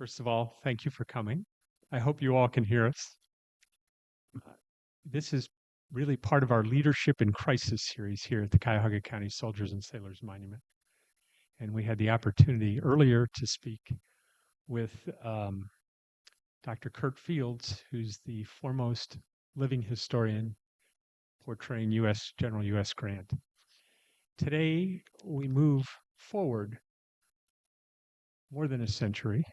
First of all, thank you for coming. I hope you all can hear us. Uh, This is really part of our Leadership in Crisis series here at the Cuyahoga County Soldiers and Sailors Monument. And we had the opportunity earlier to speak with Dr. Kurt Fields, who's the foremost living historian portraying General U.S. Grant. Today, we move forward more than a century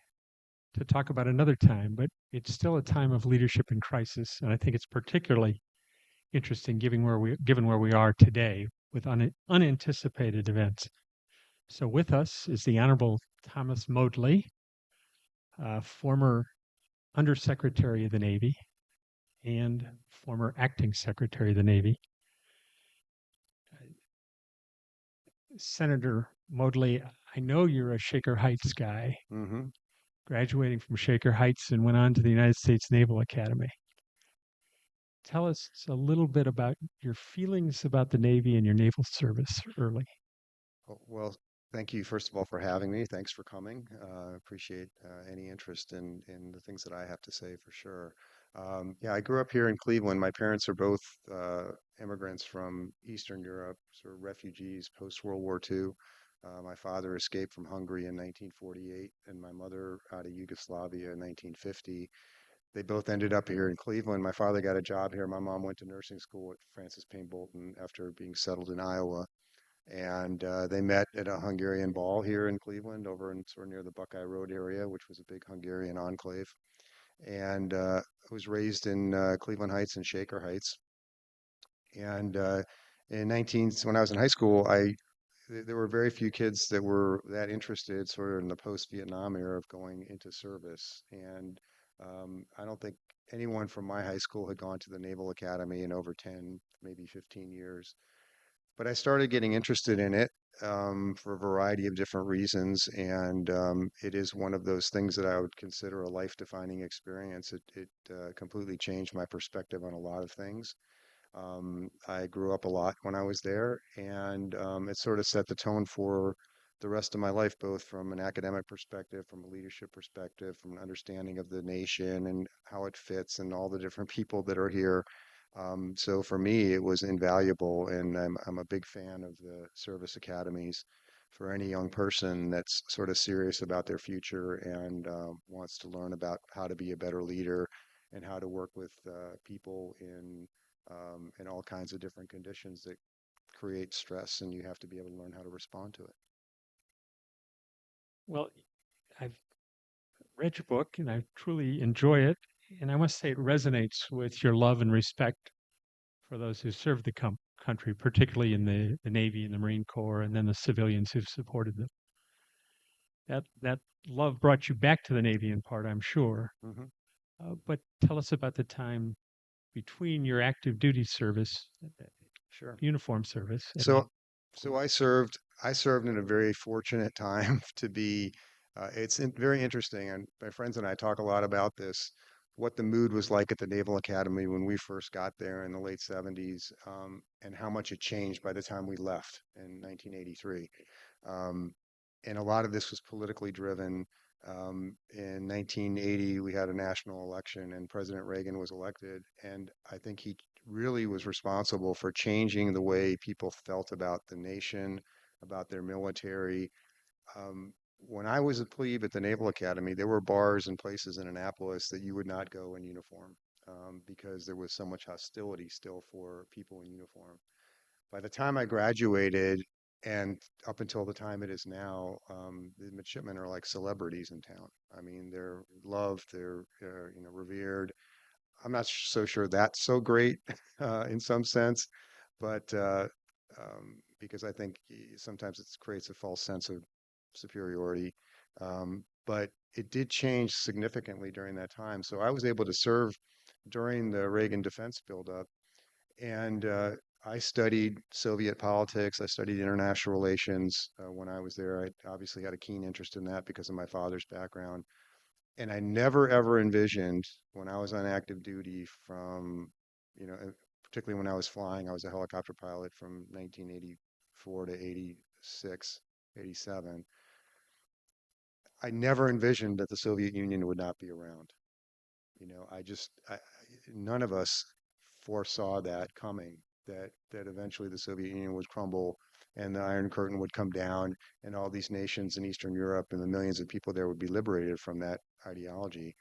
to talk about another time, but it's still a time of leadership in crisis. And I think it's particularly interesting given where we are today with unanticipated events. So with us is the Honorable Thomas Modly, former Undersecretary of the Navy and former Acting Secretary of the Navy. Senator Modly, I know you're a Shaker Heights guy, graduating from Shaker Heights and went on to the United States Naval Academy. Tell us a little bit about your feelings about the Navy and your naval service early. Well, thank you, first of all, for having me. Thanks for coming. Appreciate any interest in the things that I have to say for sure. Yeah, I grew up here in Cleveland. My parents are both immigrants from Eastern Europe, sort of refugees post-World War II. My father escaped from Hungary in 1948, and my mother out of Yugoslavia in 1950. They both ended up here in Cleveland. My father got a job here. My mom went to nursing school at Francis Payne Bolton after being settled in Iowa. And they met at a Hungarian ball here in Cleveland, over in sort of near the Buckeye Road area, which was a big Hungarian enclave. And I was raised in Cleveland Heights and Shaker Heights. And when I was in high school, there were very few kids that were that interested, sort of in the post-Vietnam era, of going into service. And I don't think anyone from my high school had gone to the Naval Academy in over 10, maybe 15 years. But I started getting interested in it for a variety of different reasons, and it is one of those things that I would consider a life-defining experience. It completely changed my perspective on a lot of things. I grew up a lot when I was there, and it sort of set the tone for the rest of my life, both from an academic perspective, from a leadership perspective, from an understanding of the nation and how it fits, and all the different people that are here. So for me, it was invaluable, and I'm a big fan of the service academies for any young person that's sort of serious about their future and wants to learn about how to be a better leader and how to work with people in all kinds of different conditions that create stress, and you have to be able to learn how to respond to it. Well, I've read your book and I truly enjoy it. And I must say it resonates with your love and respect for those who served the country, particularly in the Navy and the Marine Corps, and then the civilians who've supported them. That love brought you back to the Navy in part, I'm sure. Hmm. But tell us about the time between your active duty service, Sure. uniform service, and So, then so I served in a very fortunate time to be. Very interesting, and my friends and I talk a lot about this. What the mood was like at the Naval Academy when we first got there in the late 70s, and how much it changed by the time we left in 1983. Um, and a lot of this was politically driven. In 1980, we had a national election, and President Reagan was elected, and I think he really was responsible for changing the way people felt about the nation, about their military. When I was a plebe at the Naval Academy, there were bars and places in Annapolis that you would not go in uniform because there was so much hostility still for people in uniform. By the time I graduated, and up until the time it is now, the midshipmen are like celebrities in town. I mean, they're loved, they're revered. I'm not so sure that's so great in some sense, but because I think sometimes it creates a false sense of superiority. But it did change significantly during that time. So I was able to serve during the Reagan defense buildup, and I studied Soviet politics. I studied international relations when I was there. I obviously had a keen interest in that because of my father's background. And I never ever envisioned when I was on active duty particularly when I was flying, I was a helicopter pilot from 1984 to 86, 87. I never envisioned that the Soviet Union would not be around. None of us foresaw that coming, that eventually the Soviet Union would crumble and the Iron Curtain would come down and all these nations in Eastern Europe and the millions of people there would be liberated from that ideology.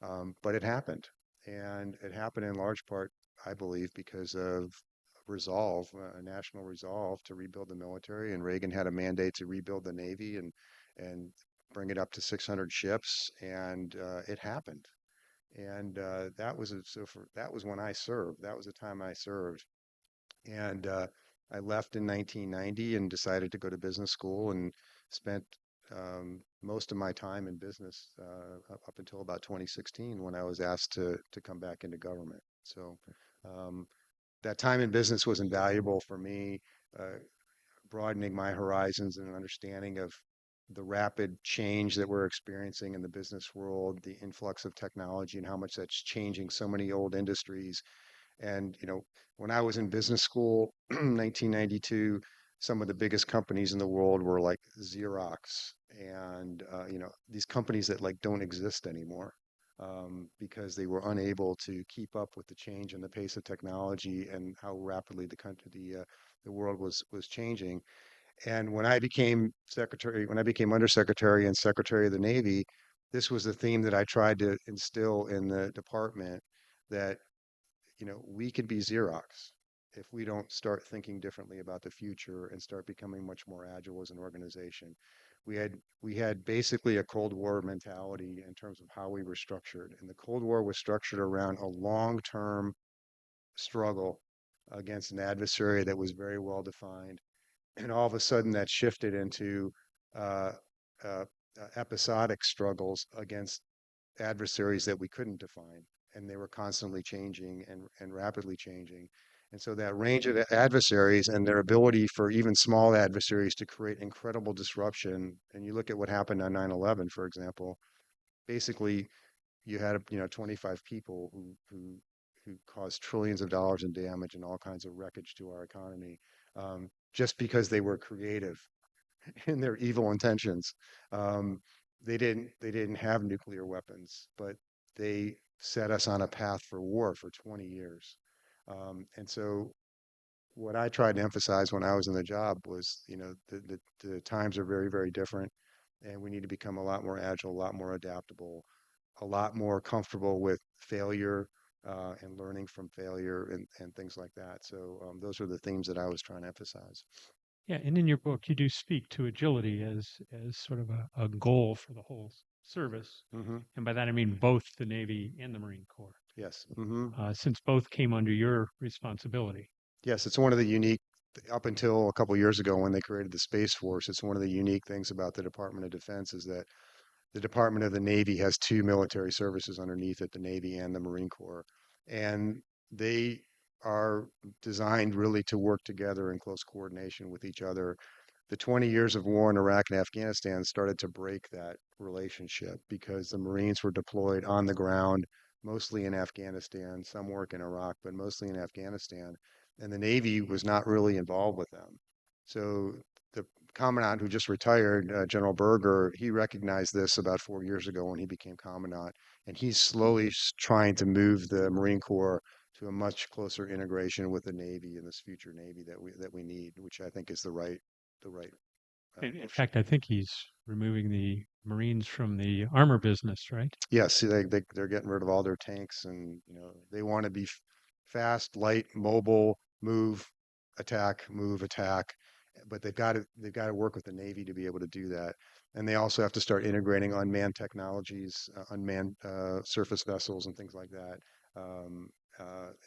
But it happened. And it happened in large part, I believe, because of resolve, a national resolve to rebuild the military. And Reagan had a mandate to rebuild the Navy and bring it up to 600 ships. And it happened. And that was when I served. That was the time I served. And I left in 1990 and decided to go to business school and spent most of my time in business up until about 2016 when I was asked to come back into government. So um, that time in business was invaluable for me, broadening my horizons and an understanding of the rapid change that we're experiencing in the business world, the influx of technology and how much that's changing so many old industries. And, when I was in business school, 1992, some of the biggest companies in the world were like Xerox and, these companies that like don't exist anymore because they were unable to keep up with the change and the pace of technology and how rapidly the world was changing. And when I became undersecretary and secretary of the Navy, this was the theme that I tried to instill in the department that we could be Xerox if we don't start thinking differently about the future and start becoming much more agile as an organization. We had basically a Cold War mentality in terms of how we were structured, and the Cold War was structured around a long-term struggle against an adversary that was very well defined. And all of a sudden, that shifted into uh, uh, episodic struggles against adversaries that we couldn't define, and they were constantly changing and rapidly changing. And so that range of adversaries and their ability for even small adversaries to create incredible disruption. And you look at what happened on 9/11, for example, basically you had, 25 people who caused trillions of dollars in damage and all kinds of wreckage to our economy, just because they were creative in their evil intentions. Um, they didn't have nuclear weapons, but they set us on a path for war for 20 years. And so what I tried to emphasize when I was in the job was, the times are very, very different, and we need to become a lot more agile, a lot more adaptable, a lot more comfortable with failure and learning from failure and things like that. So those are the themes that I was trying to emphasize. Yeah, and in your book, you do speak to agility as sort of a goal for the whole service, Hmm. and by that I mean both the Navy and the Marine Corps, Yes. Hmm. since both came under your responsibility. Yes, it's one of the unique, up until a couple years ago when they created the Space Force, it's one of the unique things about the Department of Defense is that the Department of the Navy has two military services underneath it, the Navy and the Marine Corps. And they are designed really to work together in close coordination with each other. The 20 years of war in Iraq and Afghanistan started to break that relationship because the Marines were deployed on the ground, mostly in Afghanistan, some work in Iraq, but mostly in Afghanistan. And the Navy was not really involved with them. So the commandant who just retired, General Berger, he recognized this about 4 years ago when he became commandant, and he's slowly trying to move the Marine Corps to a much closer integration with the Navy and this future Navy that we need, which I think is the right In push. fact, I think he's removing the Marines from the armor business, right? Yes, they're getting rid of all their tanks, and they want to be fast, light, mobile, move, attack. But they've got to work with the Navy to be able to do that. And they also have to start integrating unmanned technologies, unmanned surface vessels, and things like that,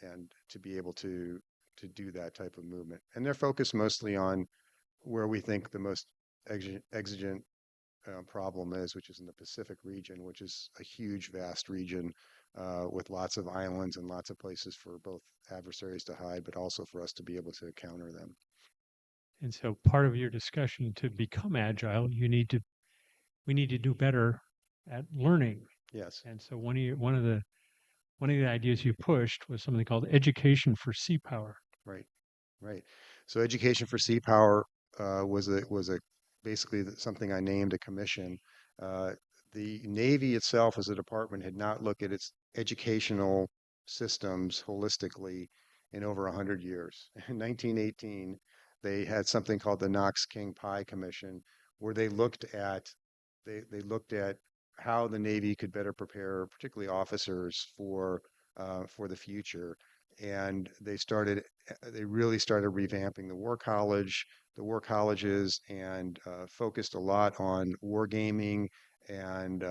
and to be able to do that type of movement. And they're focused mostly on where we think the most exigent problem is, which is in the Pacific region, which is a huge, vast region with lots of islands and lots of places for both adversaries to hide, but also for us to be able to counter them. And so part of your discussion to become agile, we need to do better at learning. Yes, And so one of the ideas you pushed was something called education for sea power. right, right. So education for sea power was a basically something I named a commission Uh, the Navy itself as a department had not looked at its educational systems holistically in over 100 years. In 1918, they had something called the Knox-King-Pye Commission, where they looked at how the Navy could better prepare, particularly officers, for the future. And they really started revamping the war colleges, and focused a lot on wargaming and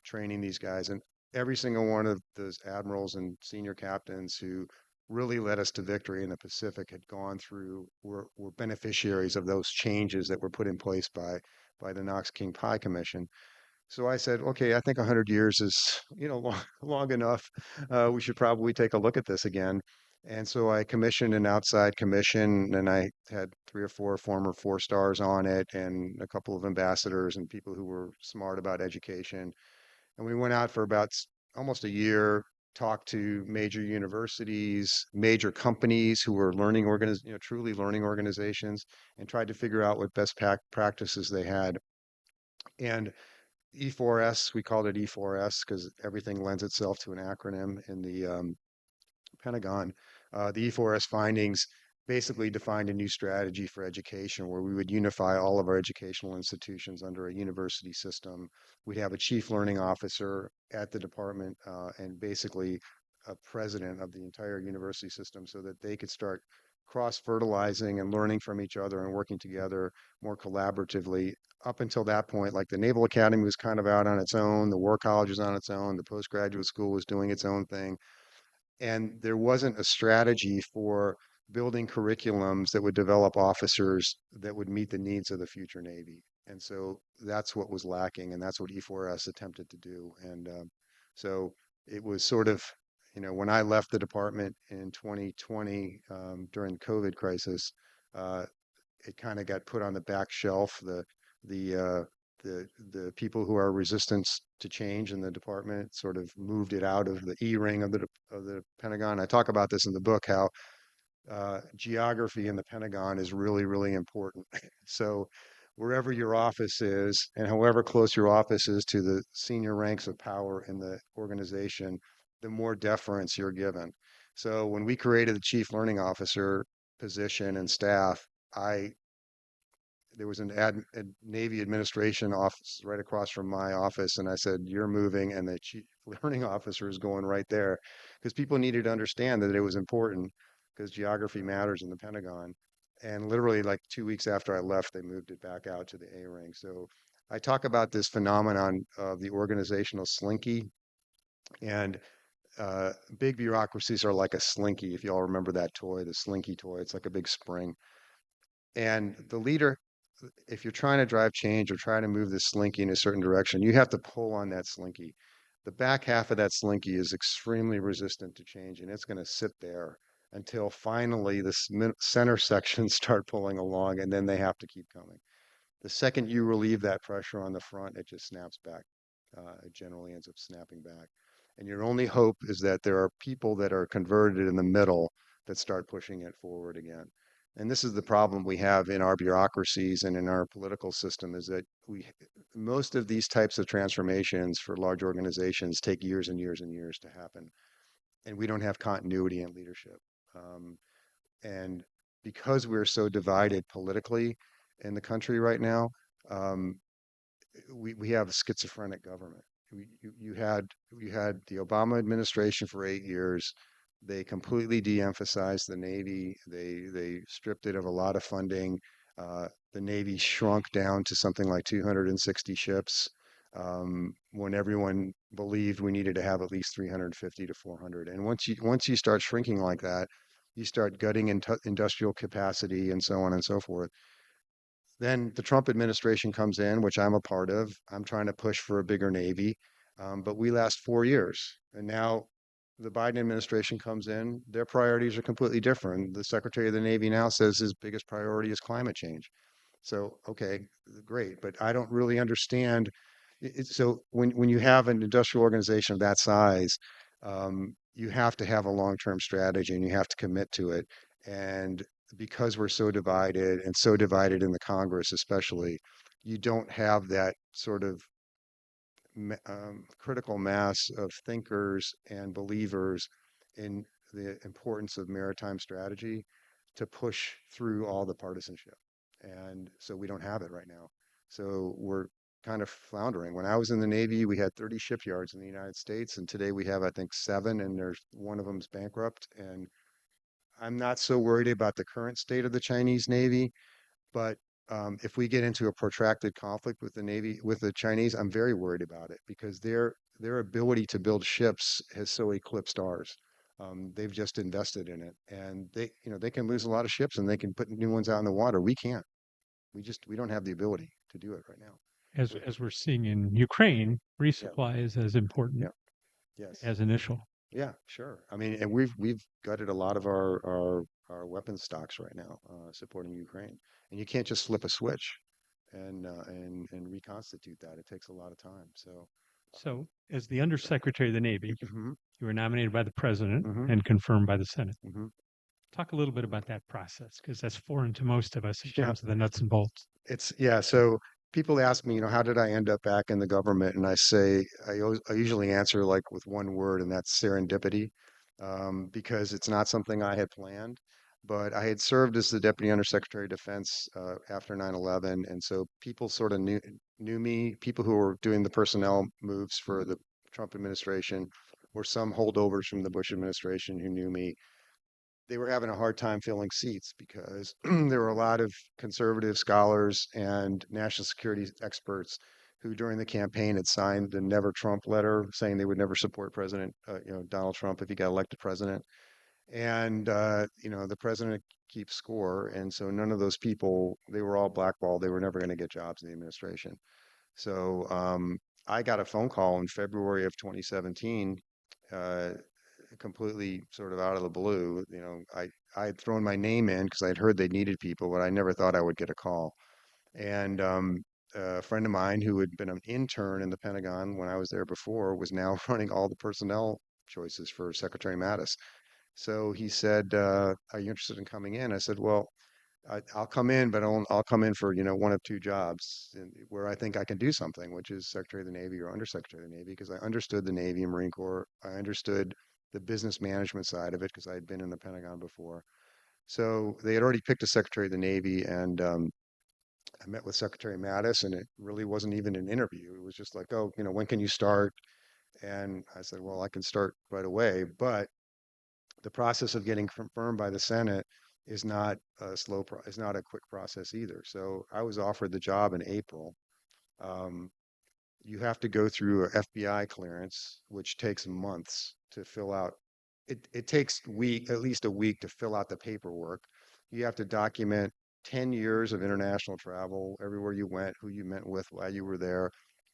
training these guys. And every single one of those admirals and senior captains who really led us to victory in the Pacific had gone through, were beneficiaries of those changes that were put in place by the Knox-King-Pye Commission. So I said, okay, I think 100 years is, long enough. We should probably take a look at this again. And so I commissioned an outside commission, and I had 3 or 4 former 4 stars on it, and a couple of ambassadors and people who were smart about education. And we went out for about almost a year, talked to major universities, major companies who were truly learning organizations, and tried to figure out what best practices they had. And E4S, we called it E4S because everything lends itself to an acronym in the Pentagon. The E4S findings basically defined a new strategy for education where we would unify all of our educational institutions under a university system. We'd have a chief learning officer at the department, and basically a president of the entire university system so that they could start cross-fertilizing and learning from each other and working together more collaboratively. Up until that point, like the Naval Academy was kind of out on its own, the War College was on its own, the postgraduate school was doing its own thing, and there wasn't a strategy for building curriculums that would develop officers that would meet the needs of the future Navy. And so that's what was lacking, and that's what E4S attempted to do. And so it was sort of, when I left the department in 2020, during the COVID crisis, uh, it kind of got put on the back shelf. The the people who are resistant to change in the department sort of moved it out of the E ring of the Pentagon. I talk about this in the book, how geography in the Pentagon is really, really important. So wherever your office is, and however close your office is to the senior ranks of power in the organization, the more deference you're given. So when we created the chief learning officer position and staff, I there was a Navy administration office right across from my office, and I said, "You're moving," and the chief learning officer is going right there, because people needed to understand that it was important, because geography matters in the Pentagon. And literally, like 2 weeks after I left, they moved it back out to the A ring. So I talk about this phenomenon of the organizational slinky, and big bureaucracies are like a slinky. If you all remember that toy, the slinky toy, it's like a big spring. And the leader, if you're trying to drive change or trying to move the slinky in a certain direction, you have to pull on that slinky. The back half of that slinky is extremely resistant to change, and it's going to sit there until finally the center sections start pulling along, and then they have to keep coming. The second you relieve that pressure on the front, it just snaps back. It generally ends up snapping back. And your only hope is that there are people that are converted in the middle that start pushing it forward again. And this is the problem we have in our bureaucracies and in our political system, is that most of these types of transformations for large organizations take years and years and years to happen. And we don't have continuity in leadership. Um, and because we're so divided politically in the country right now, um, we have a schizophrenic government. You had the Obama administration for 8 years. They completely de-emphasized the Navy. They stripped it of a lot of funding. The Navy shrunk down to something like 260 ships, when everyone believed we needed to have at least 350 to 400. And once you start shrinking like that, you start gutting industrial capacity and so on and so forth. Then the Trump administration comes in, which I'm a part of. I'm trying to push for a bigger Navy, but we last 4 years. And now the Biden administration comes in, their priorities are completely different. The Secretary of the Navy now says his biggest priority is climate change. So, okay, great, but I don't really understand. So when you have an industrial organization of that size, you have to have a long-term strategy and you have to commit to it. And because we're so divided, and so divided in the Congress especially, you don't have that sort of critical mass of thinkers and believers in the importance of maritime strategy to push through all the partisanship. And so we don't have it right now. So we're kind of floundering. When I was in the Navy, we had 30 shipyards in the United States, and today we have, I think, seven, and there's one of them's bankrupt. And I'm not so worried about the current state of the Chinese Navy, but if we get into a protracted conflict with the Navy, with the Chinese, I'm very worried about it because their ability to build ships has so eclipsed ours. They've just invested in it, and they can lose a lot of ships and they can put new ones out in the water. We can't. We don't have the ability to do it right now. As we're seeing in Ukraine, Yeah, resupply is as important yeah, yes. as initial. Yeah, sure. I mean, and we've gutted a lot of our weapons stocks right now, supporting Ukraine. And you can't just flip a switch and reconstitute that. It takes a lot of time. So, um, So, as the Undersecretary of the Navy, hmm you were nominated by the President hmm and confirmed by the Senate. hmm Talk a little bit about that process because that's foreign to most of us in yeah, terms of the nuts and bolts. it's yeah. So people ask me, how did I end up back in the government? And I say, I usually answer like with one word, and that's serendipity, because it's not something I had planned. But I had served as the Deputy Undersecretary of Defense after 9/11, and so people sort of knew me. People who were doing the personnel moves for the Trump administration, or some holdovers from the Bush administration who knew me. They were having a hard time filling seats because there were a lot of conservative scholars and national security experts who during the campaign had signed the never Trump letter saying they would never support President Donald Trump if he got elected president. And the president keeps score, and so none of those people, they were all blackballed. They were never going to get jobs in the administration. So I got a phone call in February of 2017, uh, completely sort of out of the blue. I had thrown my name in because I'd heard they needed people, but I never thought I would get a call. And a friend of mine who had been an intern in the Pentagon when I was there before was now running all the personnel choices for Secretary Mattis. So he said, "Are you interested in coming in?" I said, "Well, I'll come in, but I'll come in for, one of two jobs where I think I can do something, which is Secretary of the Navy or Undersecretary of the Navy, because I understood the Navy and Marine Corps. I understood the business management side of it because I had been in the Pentagon before. So they had already picked a Secretary of the Navy, and I met with Secretary Mattis, and it really wasn't even an interview. It was just like, oh, when can you start? And I said, well, I can start right away, but the process of getting confirmed by the Senate is not is not a quick process either. So I was offered the job in April. Um, you have to go through a FBI clearance, which takes months to fill out. It takes at least a week to fill out the paperwork. You have to document 10 years of international travel, everywhere you went, who you met with while you were there.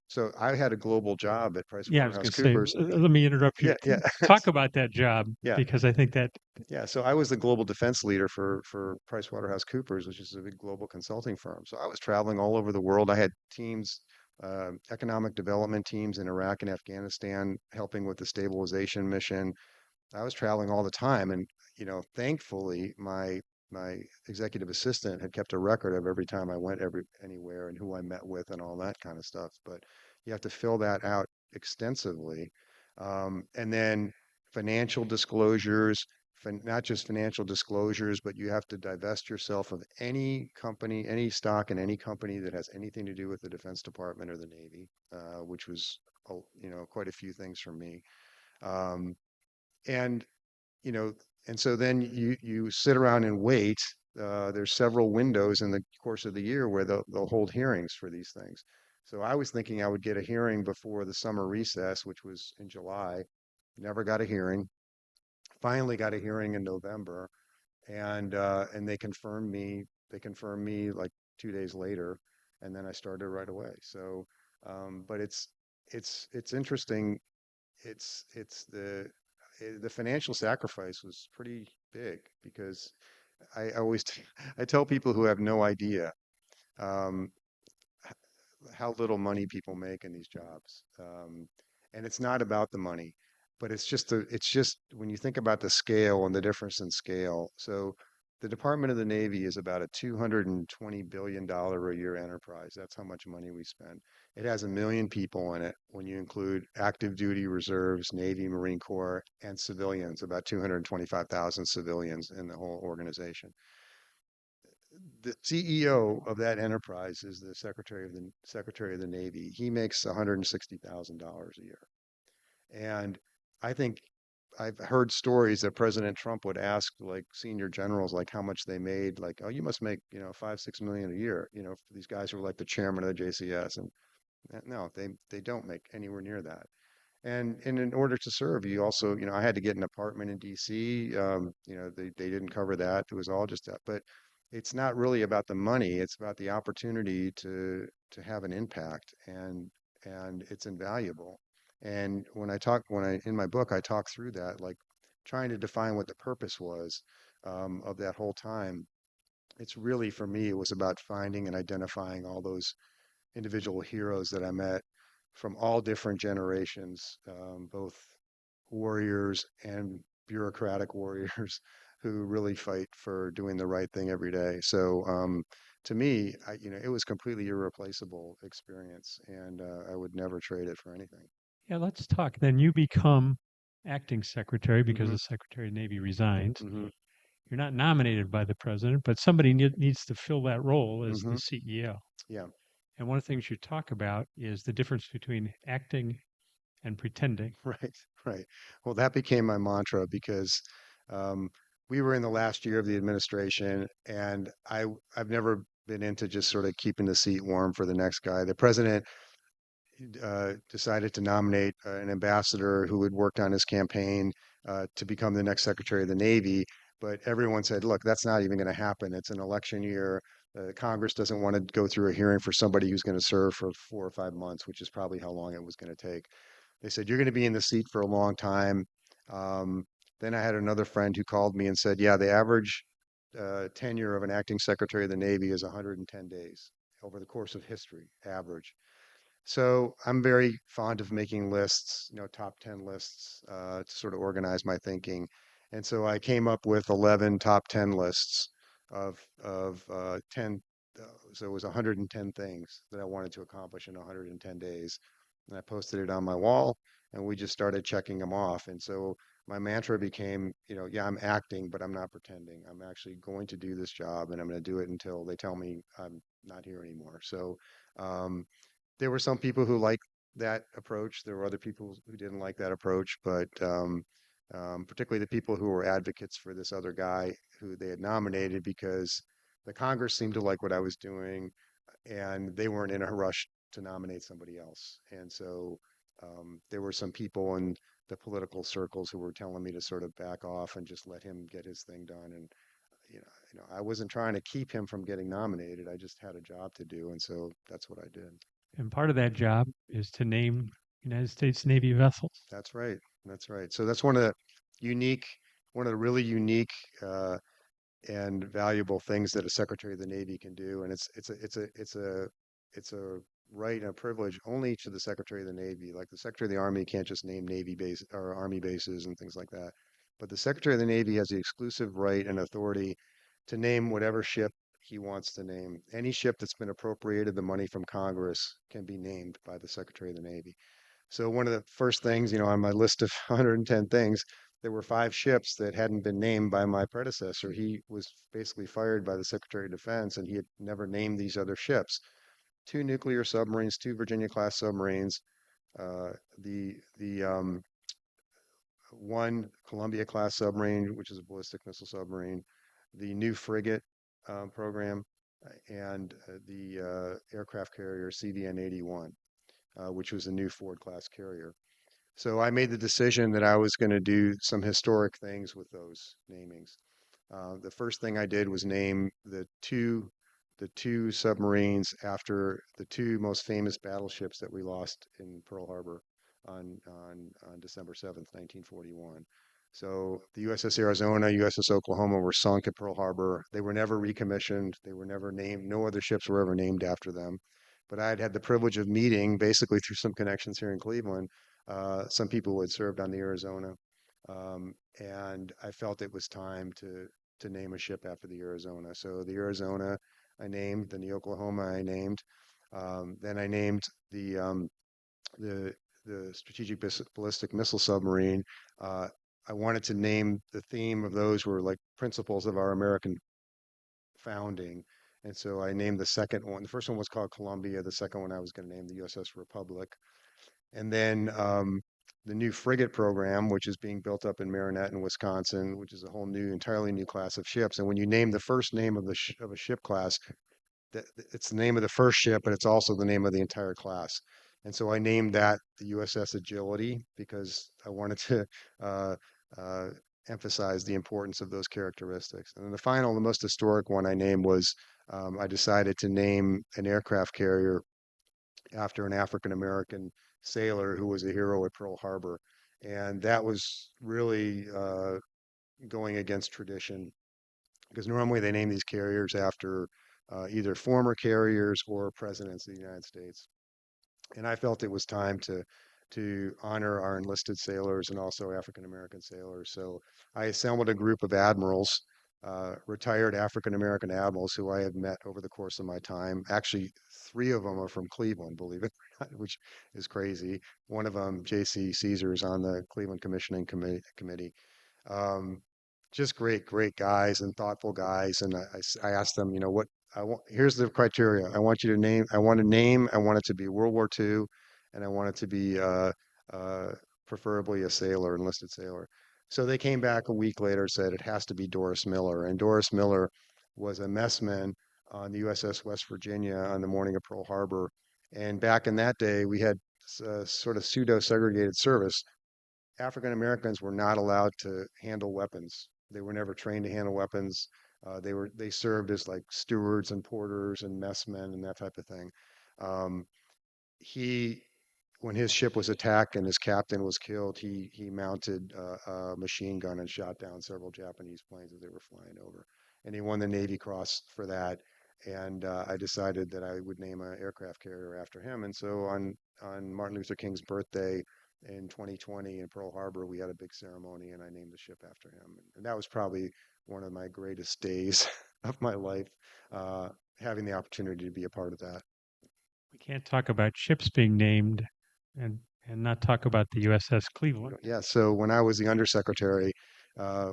So I had a global job at Yeah, I was going to say, PricewaterhouseCoopers. let me interrupt you. Yeah, yeah, Talk about that job yeah. because I think that Yeah, so I was the global defense leader for PricewaterhouseCoopers, which is a big global consulting firm. So I was traveling all over the world. I had teams, economic development teams in Iraq and Afghanistan, helping with the stabilization mission. I was traveling all the time, and thankfully, my executive assistant had kept a record of every time I went anywhere and who I met with and all that kind of stuff. But you have to fill that out extensively, and then financial disclosures, not just financial disclosures, but you have to divest yourself of any company, any stock in any company that has anything to do with the Defense Department or the Navy, which was, quite a few things for me. Um, and you know, and so then you sit around and wait. There's several windows in the course of the year where they'll hold hearings for these things. So I was thinking I would get a hearing before the summer recess, which was in July. Never got a hearing. Finally got a hearing in November, and they confirmed me. They confirmed me like 2 days later, and then I started right away. So, but it's interesting. It's the financial sacrifice was pretty big because I always I tell people who have no idea um, how little money people make in these jobs, and it's not about the money, but it's just when you think about the scale and the difference in scale. So The Department of the Navy is about a $220 billion a year enterprise. That's how much money we spend. It has 1 million people in it when you include active duty reserves, Navy, Marine Corps, and civilians, about 225,000 civilians in the whole organization. The CEO of that enterprise is the Secretary of the Navy. He makes $160,000 a year. And I think I've heard stories that President Trump would ask like senior generals like how much they made, like, oh, you must make, 5, 6 million a year, for these guys who are like the chairman of the JCS. And no, they don't make anywhere near that. And in order to serve, you also, I had to get an apartment in DC. They didn't cover that. It was all just that. But it's not really about the money. It's about the opportunity to have an impact, and it's invaluable. And when I in my book, I talk through that, like trying to define what the purpose was of that whole time. It's really, for me, it was about finding and identifying all those individual heroes that I met from all different generations, both warriors and bureaucratic warriors who really fight for doing the right thing every day. So to me, it was completely irreplaceable experience, and I would never trade it for anything. Yeah, let's talk. Then you become acting secretary because Hmm. the Secretary of Navy resigns. Hmm. You're not nominated by the president, but somebody needs to fill that role as Hmm. the CEO. Yeah. And one of the things you talk about is the difference between acting and pretending. Right, right. Well, that became my mantra because um, we were in the last year of the administration, and I've never been into just sort of keeping the seat warm for the next guy. The president decided to nominate an ambassador who had worked on his campaign to become the next Secretary of the Navy. But everyone said, look, that's not even going to happen. It's an election year. Congress doesn't want to go through a hearing for somebody who's going to serve for 4 or 5 months, which is probably how long it was going to take. They said, you're going to be in the seat for a long time. Um, then I had another friend who called me and said, yeah, the average tenure of an acting Secretary of the Navy is 110 days over the course of history, average. So I'm very fond of making lists, top 10 lists to sort of organize my thinking. And so I came up with 11 top 10 lists of 10. So it was 110 things that I wanted to accomplish in 110 days. And I posted it on my wall, and we just started checking them off. And so my mantra became, yeah, I'm acting, but I'm not pretending. I'm actually going to do this job, and I'm going to do it until they tell me I'm not here anymore. So um, there were some people who liked that approach. There were other people who didn't like that approach, but particularly the people who were advocates for this other guy who they had nominated because the Congress seemed to like what I was doing, and they weren't in a rush to nominate somebody else. And so there were some people in the political circles who were telling me to sort of back off and just let him get his thing done. And I wasn't trying to keep him from getting nominated. I just had a job to do, and so that's what I did. And part of that job is to name United States Navy vessels. That's right. That's right. So that's unique, one of the really unique and valuable things that a Secretary of the Navy can do, and it's a right and a privilege only to the Secretary of the Navy. Like the Secretary of the Army can't just name Navy base or Army bases and things like that, but the Secretary of the Navy has the exclusive right and authority to name whatever ship he wants to name. Any ship that's been appropriated the money from Congress can be named by the Secretary of the Navy. So one of the first things, on my list of 110 things, there were 5 ships that hadn't been named by my predecessor. He was basically fired by the Secretary of Defense, and he had never named these other ships. 2 nuclear submarines, 2 Virginia-class submarines, the one Columbia-class submarine, which is a ballistic missile submarine, the new frigate program, and the aircraft carrier CVN-81, which was a new Ford-class carrier. So I made the decision that I was going to do some historic things with those namings. The first thing I did was name the two submarines after the two most famous battleships that we lost in Pearl Harbor on December 7th, 1941. So the USS Arizona, USS Oklahoma were sunk at Pearl Harbor. They were never recommissioned. They were never named. No other ships were ever named after them. But I had had the privilege of meeting, basically through some connections here in Cleveland, some people who had served on the Arizona. And I felt it was time to name a ship after the Arizona. So the Arizona I named, then the Oklahoma I named, then I named the the strategic ballistic missile submarine. Uh, I wanted to name the theme of those were like principles of our American founding. And so I named the second one. The first one was called Columbia. The second one I was going to name the USS Republic. And then the new frigate program, which is being built up in Marinette in Wisconsin, which is a whole new, entirely new class of ships. And when you name the first name of of a ship class, it's the name of the first ship, but it's also the name of the entire class. And so I named that the USS Agility because I wanted to uh, uh, emphasize the importance of those characteristics. And then the final, the most historic one I named was I decided to name an aircraft carrier after an African American sailor who was a hero at Pearl Harbor. And that was really going against tradition because normally they name these carriers after either former carriers or presidents of the United States. And I felt it was time to honor our enlisted sailors and also African American sailors. So I assembled a group of admirals, retired African American admirals who I have met over the course of my time. Actually, three of them are from Cleveland, believe it, or not, which is crazy. One of them, J.C. Caesar, is on the Cleveland Commissioning Committee. Um, just great guys and thoughtful guys. And I asked them, you know, what I want, here's the criteria. I want you to name, I want it to be World War II, and I want it to be uh, preferably a sailor, enlisted sailor. So they came back a week later, said it has to be Doris Miller. And Doris Miller was a messman on the USS West Virginia on the morning of Pearl Harbor. And back in that day, we had sort of pseudo segregated service. African Americans were not allowed to handle weapons. They were never trained to handle weapons. They served as like stewards and porters and messmen and that type of thing. Um, he when his ship was attacked and his captain was killed, he mounted a machine gun and shot down several Japanese planes as they were flying over, and he won the Navy Cross for that. And I decided that I would name an aircraft carrier after him. And so on Martin Luther King's birthday in 2020 in Pearl Harbor, we had a big ceremony, and I named the ship after him. And that was probably one of my greatest days of my life, uh, having the opportunity to be a part of that. We can't talk about ships being named and and not talk about the USS Cleveland. Yeah, so when I was the undersecretary,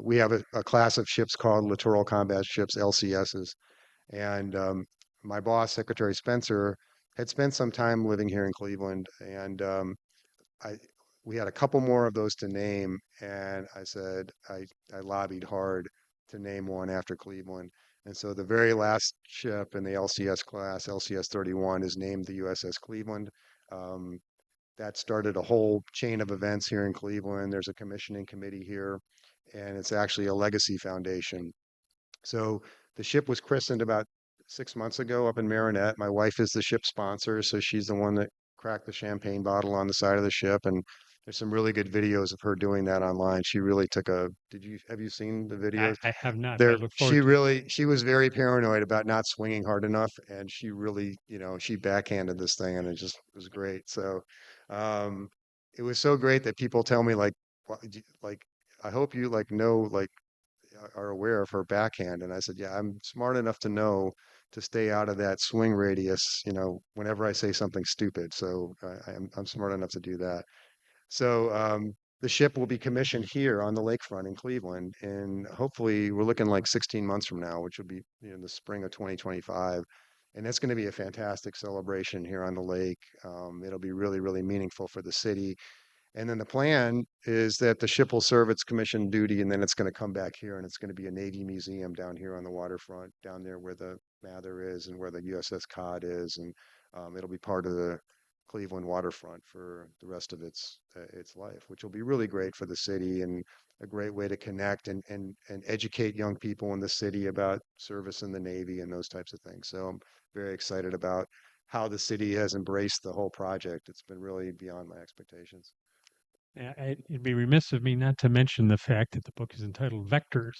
we have a class of ships called Littoral Combat Ships, LCSs. And my boss, Secretary Spencer, had spent some time living here in Cleveland. And I, we had a couple more of those to name. And I said, I lobbied hard to name one after Cleveland. And so the very last ship in the LCS class, LCS 31, is named the USS Cleveland. Um, that started a whole chain of events here in Cleveland. There's a commissioning committee here, and it's actually a legacy foundation. So the ship was christened about 6 months ago up in Marinette. My wife is the ship sponsor, so she's the one that cracked the champagne bottle on the side of the ship. And there's some really good videos of her doing that online. She really took a, have you seen the videos? I have not, but I There, look forward to it. she was very paranoid about not swinging hard enough, and she really, she backhanded this thing, and it just was great. So, um, it was so great that people tell me like, like, I hope you like know like are aware of her backhand. And I said, yeah, I'm smart enough to know to stay out of that swing radius, whenever I say something stupid. So I'm smart enough to do that. So the ship will be commissioned here on the lakefront in Cleveland, and hopefully we're looking like 16 months from now, which will be the spring of 2025. And that's going to be a fantastic celebration here on the lake. It'll be really, really meaningful for the city. And then the plan is that the ship will serve its commission duty, and then it's going to come back here, and it's going to be a Navy museum down here on the waterfront, down there where the Mather is and where the USS Cod is, and it'll be part of the Cleveland waterfront for the rest of its life, which will be really great for the city and a great way to connect and educate young people in the city about service in the Navy and those types of things. So I'm very excited about how the city has embraced the whole project. It's been really beyond my expectations. It'd be remiss of me not to mention the fact that the book is entitled Vectors,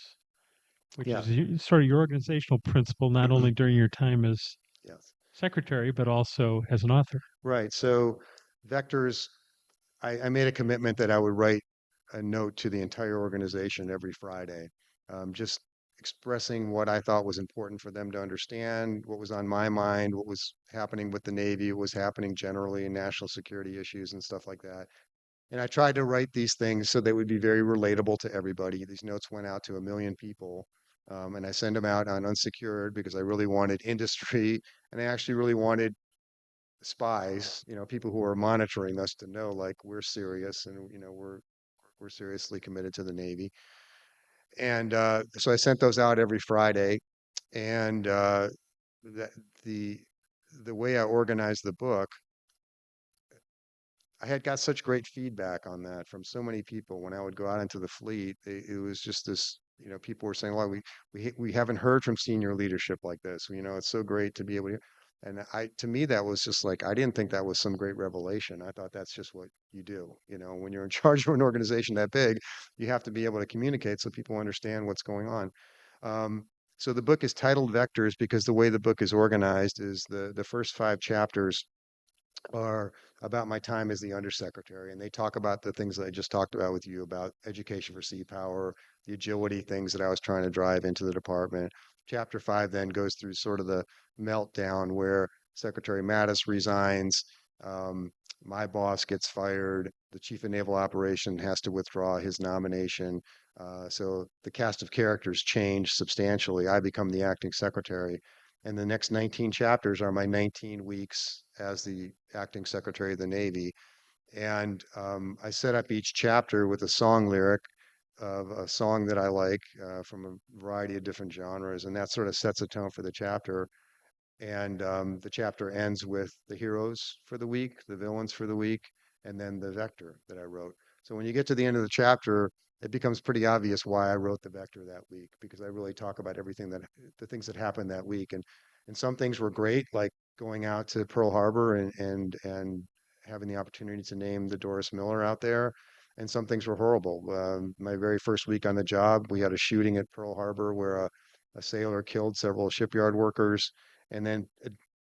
which Yeah. is sort of your organizational principle, not only during your time as Yes. secretary, but also as an author. Right. So vectors, I made a commitment that I would write a note to the entire organization every Friday. Just expressing what I thought was important for them to understand, what was on my mind, what was happening with the Navy, what was happening generally in national security issues and stuff like that. And I tried to write these things so they would be very relatable to everybody. These notes went out to 1 million people. And I send them out on unsecured because I really wanted industry and I actually really wanted spies, people who are monitoring us to know like we're serious and we're seriously committed to the Navy. And so I sent those out every Friday. And the the the way I organized the book, I had got such great feedback on that from so many people when I would go out into the fleet. It was just this, people were saying, "Well, we haven't heard from senior leadership like this. It's so great to be able to." And to me, that was just like I didn't think that was some great revelation. I thought that's just what you do. When you're in charge of an organization that big, you have to be able to communicate so people understand what's going on. Um, so the book is titled Vectors because the way the book is organized is the first 5 chapters are about my time as the undersecretary, and they talk about the things that I just talked about with you about education for sea power, the agility things that I was trying to drive into the department. Chapter 5 then goes through sort of the meltdown where Secretary Mattis resigns, um, my boss gets fired, the chief of naval operation has to withdraw his nomination. So the cast of characters change substantially. I become the acting secretary. And the next 19 chapters are my 19 weeks as the acting secretary of the Navy. And I set up each chapter with a song lyric of a song that I like from a variety of different genres. And that sort of sets a tone for the chapter. And the chapter ends with the heroes for the week, the villains for the week, and then the vector that I wrote. So when you get to the end of the chapter, it becomes pretty obvious why I wrote the vector that week because I really talk about everything the things that happened that week. And some things were great, like going out to Pearl Harbor and having the opportunity to name the Doris Miller out there. And some things were horrible. My very first week on the job, we had a shooting at Pearl Harbor where a sailor killed several shipyard workers. And then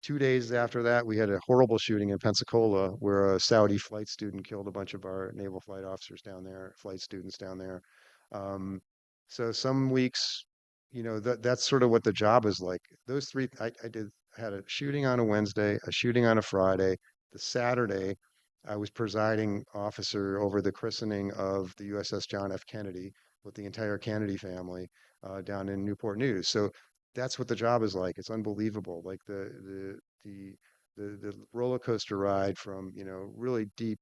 2 days after that, we had a horrible shooting in Pensacola where a Saudi flight student killed a bunch of our naval flight officers down there, flight students down there. Um, so some weeks, that's sort of what the job is like. Those three, had a shooting on a Wednesday, a shooting on a Friday. The Saturday, I was presiding officer over the christening of the USS John F. Kennedy with the entire Kennedy family down in Newport News. So that's what the job is like. It's unbelievable. Like the roller coaster ride from, really deep,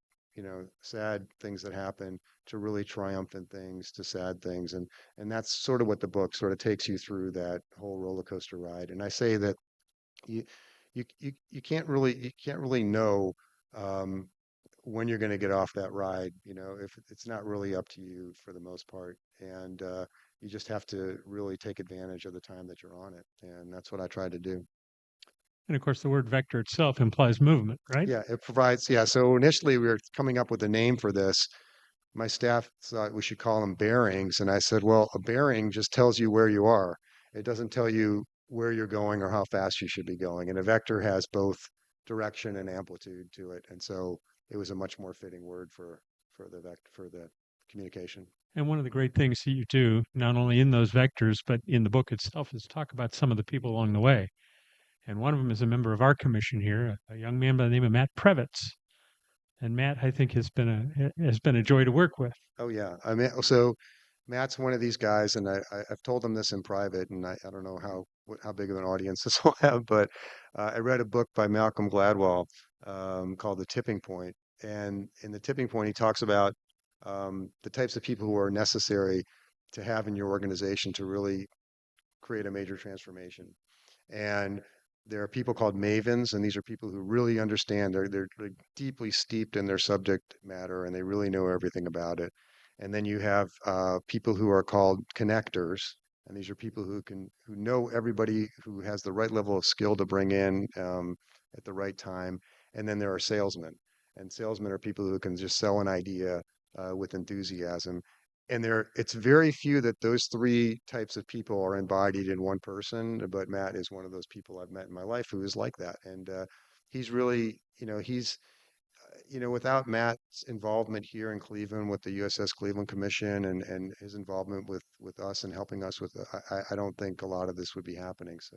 sad things that happen to really triumphant things to sad things. And that's sort of what the book sort of takes you through that whole roller coaster ride. And I say that you you can't really know um, when you're going to get off that ride, if it's not really up to you for the most part. And you just have to really take advantage of the time that you're on it. And that's what I try to do. And of course, the word vector itself implies movement, right? Yeah, it provides, yeah. So initially we were coming up with a name for this. My staff thought we should call them bearings. And I said, well, a bearing just tells you where you are. It doesn't tell you where you're going or how fast you should be going. And a vector has both direction and amplitude to it. And so it was a much more fitting word for the communication. And one of the great things that you do, not only in those vectors, but in the book itself, is talk about some of the people along the way. And one of them is a member of our commission here, a young man by the name of Matt Previtz. And Matt, I think, has been a joy to work with. Oh yeah. I mean, so Matt's one of these guys, and I've told him this in private, and I don't know how big of an audience this will have, but I read a book by Malcolm Gladwell called The Tipping Point, and in The Tipping Point, he talks about the types of people who are necessary to have in your organization to really create a major transformation. And there are people called mavens, and these are people who really understand. They're like deeply steeped in their subject matter, and they really know everything about it. And then you have people who are called connectors, and these are people who know everybody, who has the right level of skill to bring in at the right time. And then there are salesmen, and salesmen are people who can just sell an idea with enthusiasm. And it's very few that those three types of people are embodied in one person, but Matt is one of those people I've met in my life who is like that. And he's really, Without Matt's involvement here in Cleveland with the USS Cleveland Commission and his involvement with us and helping us with, I don't think a lot of this would be happening. So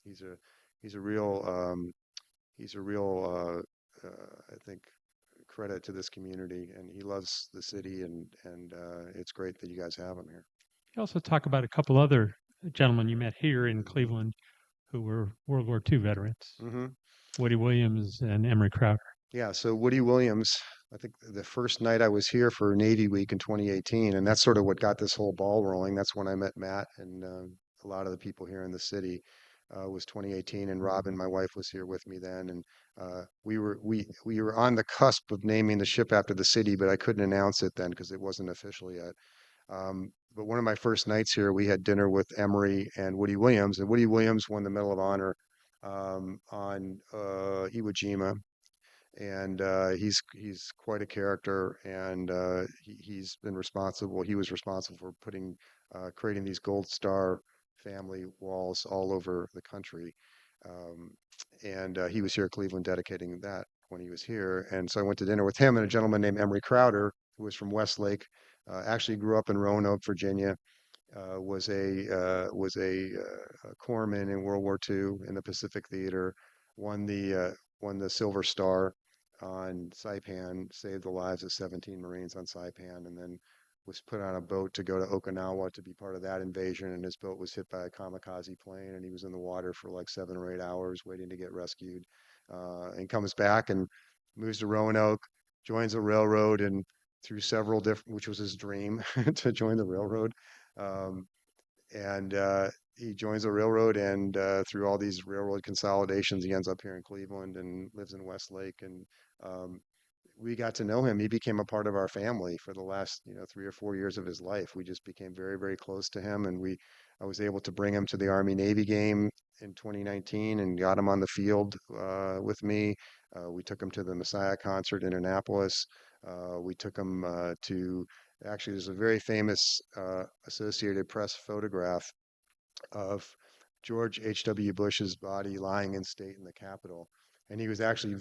he's a he's a real he's a real I think credit to this community, and he loves the city, and it's great that you guys have him here. You also talk about a couple other gentlemen you met here in Cleveland who were World War II veterans, Hmm. Woody Williams and Emery Crowder. Yeah, so Woody Williams, I think the first night I was here for Navy Week in 2018, and that's sort of what got this whole ball rolling. That's when I met Matt and a lot of the people here in the city. Was 2018, and Robin, my wife, was here with me then, and we were on the cusp of naming the ship after the city, but I couldn't announce it then because it wasn't official yet. But one of my first nights here, we had dinner with Emery and Woody Williams, and Woody Williams won the Medal of Honor on Iwo Jima, and he's quite a character, and he's been responsible. He was responsible for creating these Gold Star family walls all over the country, um, and he was here at Cleveland dedicating that when he was here. And so I went to dinner with him and a gentleman named Emery Crowder, who was from Westlake, actually grew up in Roanoke, Virginia, was a corpsman in World War II in the Pacific Theater, won the Silver Star on Saipan, saved the lives of 17 Marines on Saipan, and then was put on a boat to go to Okinawa to be part of that invasion. And his boat was hit by a kamikaze plane, and he was in the water for like 7 or 8 hours waiting to get rescued. And comes back and moves to Roanoke, joins the railroad, and through several different, which was his dream to join the railroad. Um, and he joins the railroad, and through all these railroad consolidations, he ends up here in Cleveland and lives in Westlake. And um, we got to know him. He became a part of our family for the last, 3 or 4 years of his life. We just became very, very close to him, and I was able to bring him to the Army Navy game in 2019 and got him on the field with me. We took him to the Messiah concert in Annapolis. We took him to Actually, there's a very famous Associated Press photograph of George H.W. Bush's body lying in state in the Capitol. And he was actually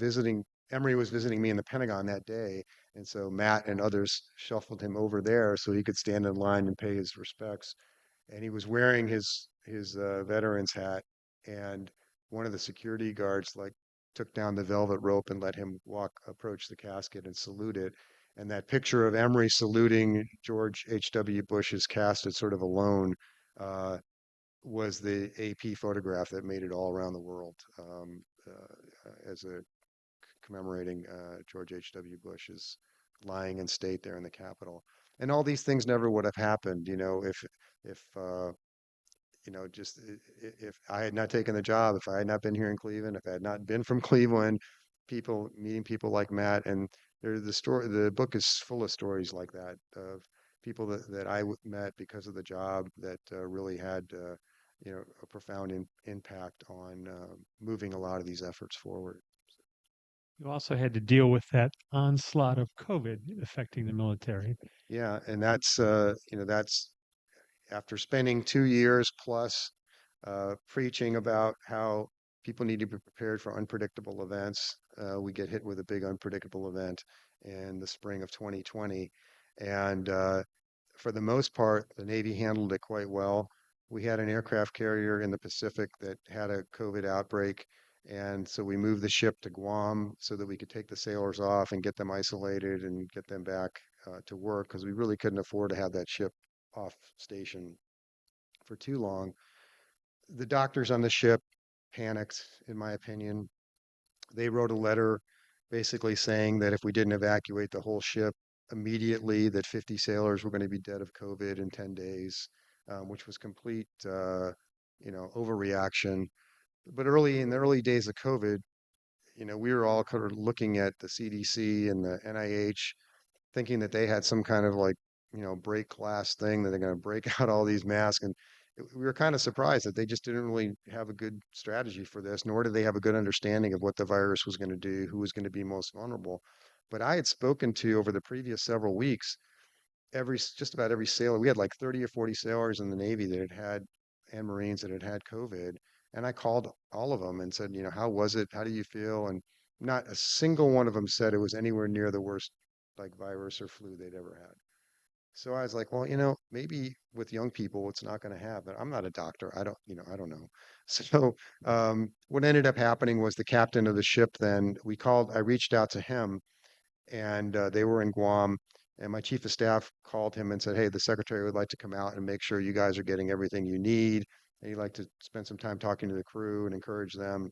Emory was visiting me in the Pentagon that day. And so Matt and others shuffled him over there so he could stand in line and pay his respects. And he was wearing his veteran's hat. And one of the security guards like took down the velvet rope and let him approach the casket and salute it. And that picture of Emory saluting George H.W. Bush's casket sort of alone uh, was the AP photograph that made it all around the world as a commemorating George H.W. Bush's lying in state there in the Capitol. And all these things never would have happened, if just if I had not taken the job, if I had not been here in Cleveland, if I had not been from Cleveland, meeting people like Matt, and the book is full of stories like that of people that met because of the job that really had, a profound impact on moving a lot of these efforts forward. You also had to deal with that onslaught of COVID affecting the military. Yeah, and that's after spending 2 years plus preaching about how people need to be prepared for unpredictable events. We get hit with a big unpredictable event in the spring of 2020. And for the most part, the Navy handled it quite well. We had an aircraft carrier in the Pacific that had a COVID outbreak. And so we moved the ship to Guam so that we could take the sailors off and get them isolated and get them back to work because we really couldn't afford to have that ship off station for too long. The doctors on the ship panicked, in my opinion. They wrote a letter basically saying that if we didn't evacuate the whole ship immediately, that 50 sailors were going to be dead of COVID in 10 days, which was complete, overreaction. But early in the early days of COVID, we were all kind of looking at the CDC and the NIH thinking that they had some kind of like, break glass thing that they're going to break out all these masks. And we were kind of surprised that they just didn't really have a good strategy for this, nor did they have a good understanding of what the virus was going to do, who was going to be most vulnerable. But I had spoken to over the previous several weeks, just about every sailor. We had like 30 or 40 sailors in the Navy and Marines that had had COVID. And I called all of them and said, how was it? How do you feel? And Not a single one of them said it was anywhere near the worst like virus or flu they'd ever had. So I was like, well, maybe with young people, it's not going to happen. I'm not a doctor. I don't know. So what ended up happening was the captain of the ship, then I reached out to him, and they were in Guam. And my chief of staff called him and said, hey, the secretary would like to come out and make sure you guys are getting everything you need. And he'd like to spend some time talking to the crew and encourage them.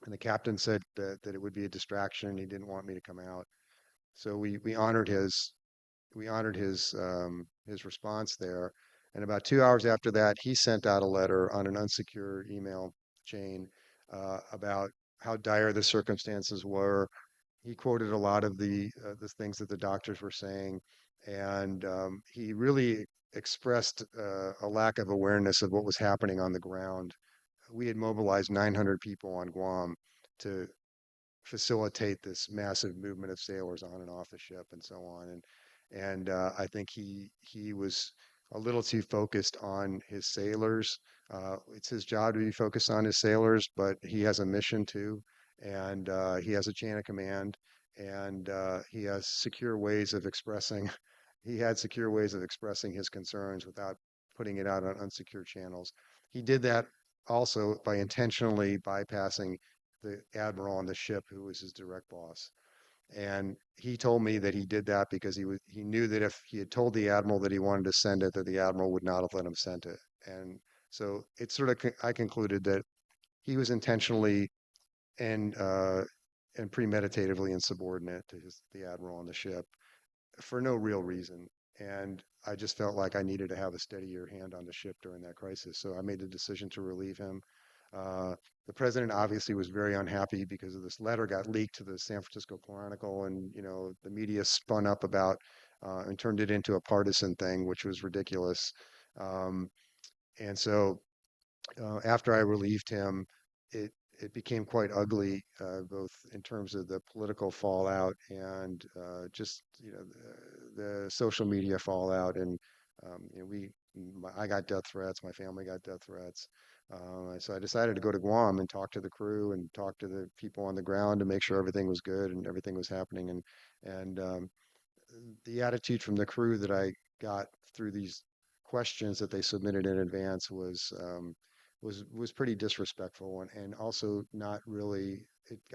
And the captain said that it would be a distraction. He didn't want me to come out. So we honored his response there. And about 2 hours after that, he sent out a letter on an unsecure email chain about how dire the circumstances were. He quoted a lot of the things that the doctors were saying, and he really expressed a lack of awareness of what was happening on the ground. We had mobilized 900 people on Guam to facilitate this massive movement of sailors on and off the ship and so on. And I think he was a little too focused on his sailors. It's his job to be focused on his sailors, but he has a mission too, and he has a chain of command, and he has secure ways of expressing. He had secure ways of expressing his concerns without putting it out on unsecure channels. He did that also by intentionally bypassing the admiral on the ship who was his direct boss. And he told me that he did that because he knew that if he had told the admiral that he wanted to send it, that the admiral would not have let him send it. And so it's sort of I concluded that he was intentionally and premeditatively insubordinate to the admiral on the ship for no real reason. And I just felt like I needed to have a steadier hand on the ship during that crisis. So I made the decision to relieve him. Uh, the president obviously was very unhappy because of this letter got leaked to the San Francisco Chronicle, and the media spun up about and turned it into a partisan thing, which was ridiculous. Um, and so after I relieved him, it it became quite ugly, both in terms of the political fallout and just the social media fallout. And I got death threats, my family got death threats. So I decided to go to Guam and talk to the crew and talk to the people on the ground to make sure everything was good and everything was happening. And the attitude from the crew that I got through these questions that they submitted in advance was pretty disrespectful and also not really.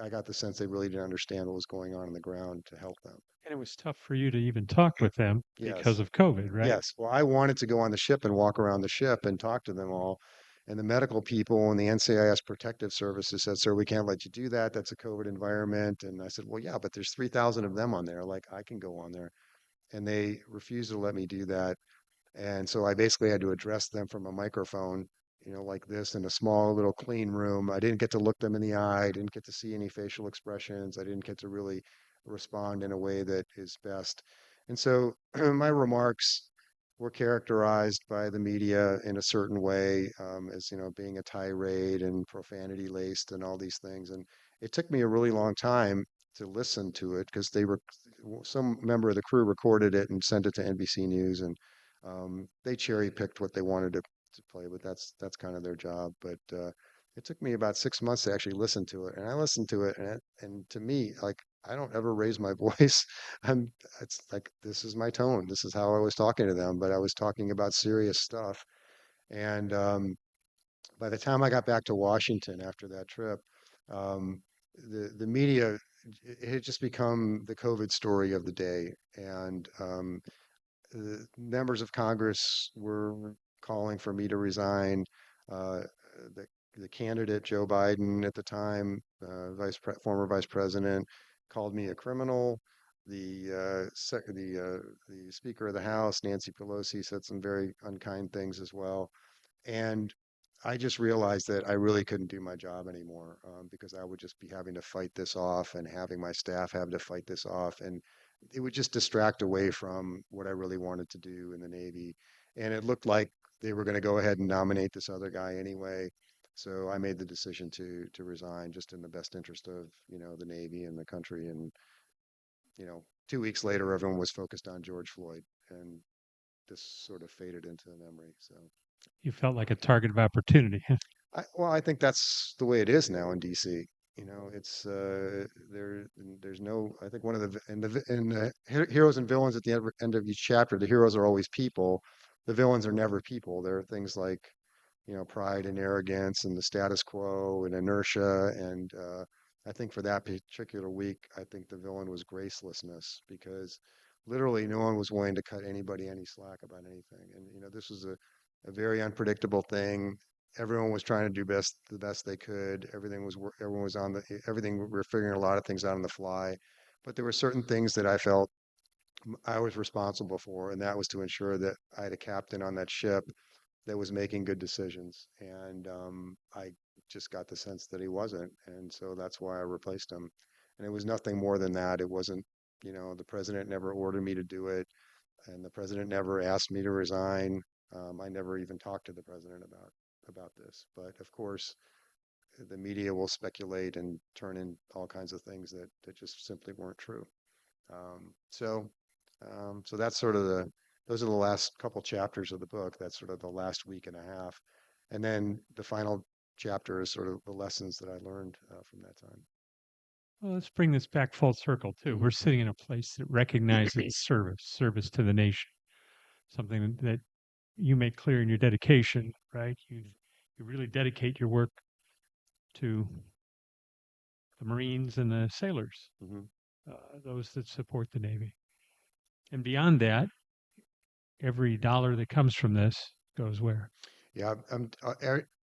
I got the sense they really didn't understand what was going on the ground to help them. And it was tough for you to even talk with them because Yes, of COVID, right? yes. Well, I wanted to go on the ship and walk around the ship and talk to them all. And the medical people and the NCIS protective services said, sir, we can't let you do that. That's a COVID environment. And I said, well, yeah, but there's 3,000 of them on there. Like I can go on there. And they refused to let me do that. And so I basically had to address them from a microphone, like this in a small little clean room. I didn't get to look them in the eye. I didn't get to see any facial expressions. I didn't get to really respond in a way that is best. And so my remarks were characterized by the media in a certain way, as, being a tirade and profanity laced and all these things. And it took me a really long time to listen to it because some member of the crew recorded it and sent it to NBC News, and they cherry picked what they wanted to play, but that's kind of their job. But it took me about 6 months to actually listen to it, and I listened to it, and to me, like I don't ever raise my voice. I'm it's like this is my tone. This is how I was talking to them, but I was talking about serious stuff. And by the time I got back to Washington after that trip, um, the media it had just become the COVID story of the day, and the members of Congress were calling for me to resign. Uh, the the candidate Joe Biden at the time, former vice president, called me a criminal. The Speaker of the House, Nancy Pelosi, said some very unkind things as well. And I just realized that I really couldn't do my job anymore, because I would just be having to fight this off and having my staff have to fight this off. And it would just distract away from what I really wanted to do in the Navy. And it looked like they were going to go ahead and nominate this other guy anyway. So I made the decision to resign just in the best interest of, the Navy and the country. And, 2 weeks later, everyone was focused on George Floyd, and this sort of faded into memory. So. You felt like a target of opportunity. Well, I think that's the way it is now in DC. You know, it's there's no, I think one of the in the heroes and villains at the end of each chapter, the heroes are always people. The villains are never people. There are things like, you know, pride and arrogance and the status quo and inertia. And I think for that particular week, I think the villain was gracelessness because literally no one was willing to cut anybody any slack about anything. And, you know, this was a very unpredictable thing. Everyone was trying to do the best they could. Everyone was on everything. We were figuring a lot of things out on the fly, but there were certain things that I felt I was responsible for, and that was to ensure that I had a captain on that ship that was making good decisions. And I just got the sense that he wasn't. And so that's why I replaced him. And it was nothing more than that. It wasn't, you know, the president never ordered me to do it, and the president never asked me to resign. I never even talked to the president about this. But of course, the media will speculate and turn in all kinds of things that just simply weren't true. Um, so, so that's sort of those are the last couple chapters of the book. That's sort of the last week and a half. And then the final chapter is sort of the lessons that I learned from that time. Well, let's bring this back full circle too. We're sitting in a place that recognizes service to the nation, something that you make clear in your dedication, right? You really dedicate your work to the Marines and the sailors, Hmm. those that support the Navy. And beyond that, every dollar that comes from this goes where? Yeah,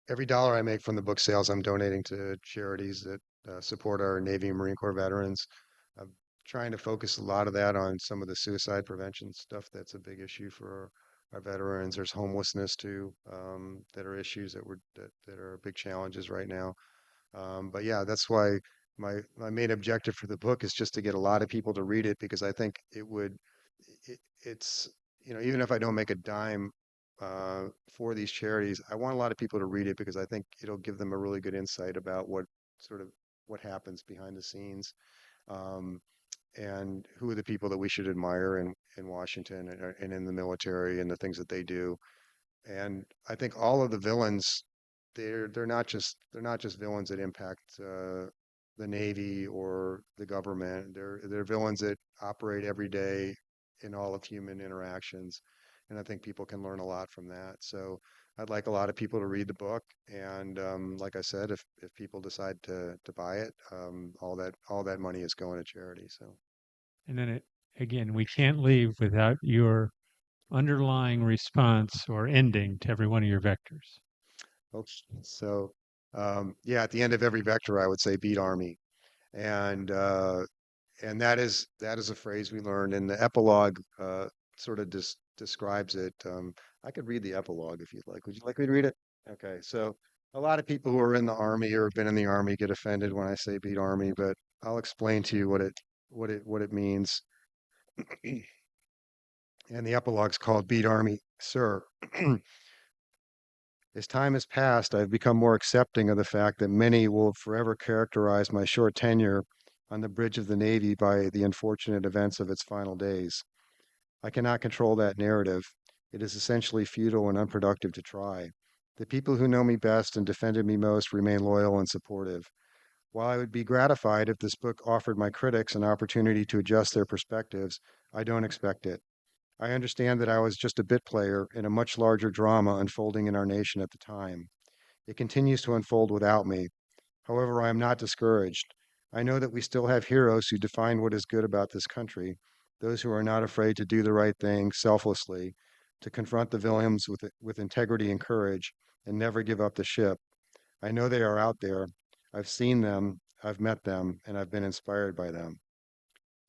every dollar I make from the book sales, I'm donating to charities that support our Navy and Marine Corps veterans. I'm trying to focus a lot of that on some of the suicide prevention stuff that's a big issue for our veterans. There's homelessness too, that are issues that are big challenges right now. But yeah, that's why my main objective for the book is just to get a lot of people to read it because I think it's, you know, even if I don't make a dime for these charities, I want a lot of people to read it because I think it'll give them a really good insight about sort of what happens behind the scenes, um, and who are the people that we should admire in Washington and in the military and the things that they do. And I think all of the villains, they're not just villains that impact the Navy or the government. They're villains that operate every day in all of human interactions, and I think people can learn a lot from that. So I'd like a lot of people to read the book, and like I said, if people decide to buy it, all that money is going to charity. So. And then again, we can't leave without your underlying response or ending to every one of your vectors. Okay. So, yeah, at the end of every vector, I would say beat Army. And that is a phrase we learned. And the epilogue sort of describes it. I could read the epilogue if you'd like. Would you like me to read it? Okay. So a lot of people who are in the Army or have been in the Army get offended when I say beat Army, but I'll explain to you what it means. And the epilogue's called Beat Army, Sir. As time has passed, I've become more accepting of the fact that many will forever characterize my short tenure on the bridge of the Navy by the unfortunate events of its final days. I cannot control that narrative. It is essentially futile and unproductive to try. The people who know me best and defended me most remain loyal and supportive. While I would be gratified if this book offered my critics an opportunity to adjust their perspectives, I don't expect it. I understand that I was just a bit player in a much larger drama unfolding in our nation at the time. It continues to unfold without me. However, I am not discouraged. I know that we still have heroes who define what is good about this country, those who are not afraid to do the right thing selflessly, to confront the villains with integrity and courage, and never give up the ship. I know they are out there. I've seen them, I've met them, and I've been inspired by them.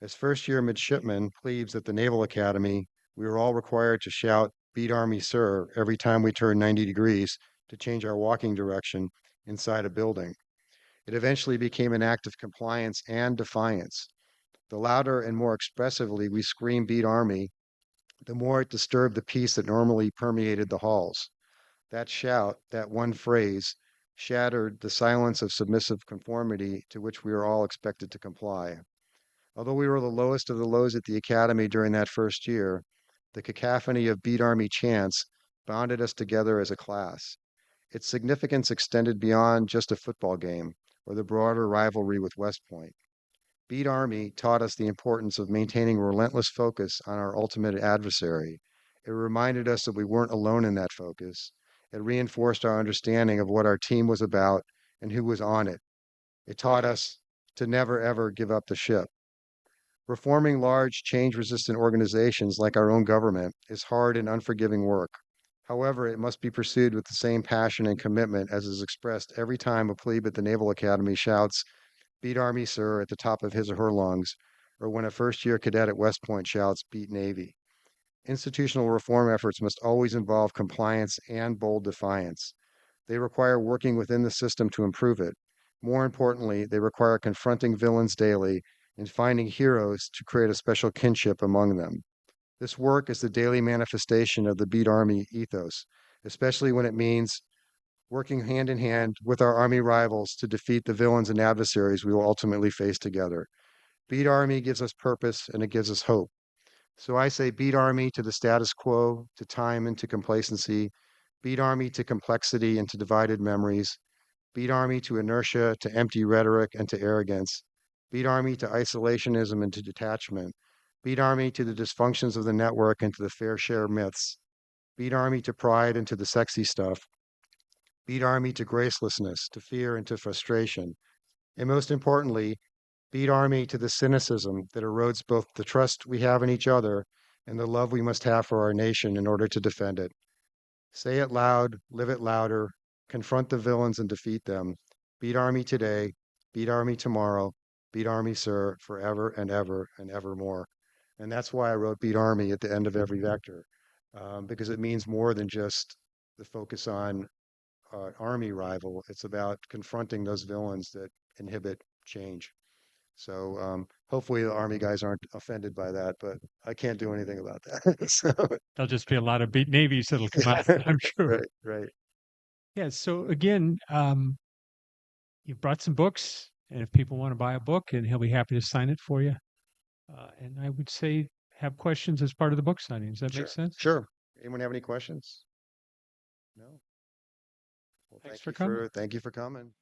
As first year midshipmen, plebes at the Naval Academy, we were all required to shout, "Beat Army, sir," every time we turned 90 degrees to change our walking direction inside a building. It eventually became an act of compliance and defiance. The louder and more expressively we screamed "Beat Army," the more it disturbed the peace that normally permeated the halls. That shout, that one phrase, shattered the silence of submissive conformity to which we were all expected to comply. Although we were the lowest of the lows at the academy during that first year, the cacophony of Beat Army chants bonded us together as a class. Its significance extended beyond just a football game. or the broader rivalry with West Point. Beat Army taught us the importance of maintaining relentless focus on our ultimate adversary. It reminded us that we weren't alone in that focus. It reinforced our understanding of what our team was about and who was on it. It taught us to never ever give up the ship. Reforming large, change resistant organizations like our own government is hard and unforgiving work. However, it must be pursued with the same passion and commitment as is expressed every time a plebe at the Naval Academy shouts, "Beat Army, sir," at the top of his or her lungs, or when a first year cadet at West Point shouts, "Beat Navy." Institutional reform efforts must always involve compliance and bold defiance. They require working within the system to improve it. More importantly, they require confronting villains daily and finding heroes to create a special kinship among them. This work is the daily manifestation of the Beat Army ethos, especially when it means working hand in hand with our Army rivals to defeat the villains and adversaries we will ultimately face together. Beat Army gives us purpose and it gives us hope. So I say beat Army to the status quo, to time and to complacency, beat Army to complexity and to divided memories, beat Army to inertia, to empty rhetoric and to arrogance, beat Army to isolationism and to detachment, beat Army to the dysfunctions of the network and to the fair share myths, beat Army to pride and to the sexy stuff, beat Army to gracelessness, to fear and to frustration, and most importantly, beat Army to the cynicism that erodes both the trust we have in each other and the love we must have for our nation in order to defend it. Say it loud, live it louder, confront the villains and defeat them. Beat Army today, beat Army tomorrow, beat Army, sir, forever and evermore. And that's why I wrote Beat Army at the end of every vector, because it means more than just the focus on Army rival. It's about confronting those villains that inhibit change. So hopefully the Army guys aren't offended by that, but I can't do anything about that. So, There'll just be a lot of beat navies that'll come out, I'm sure. right, right. Yeah. So again, you've brought some books, and if people want to buy a book, and he'll be happy to sign it for you. And I would say have questions as part of the book signing. Does that make Sure, sense? sure. Anyone have any questions? No? Well, Thanks for coming. thank you for coming.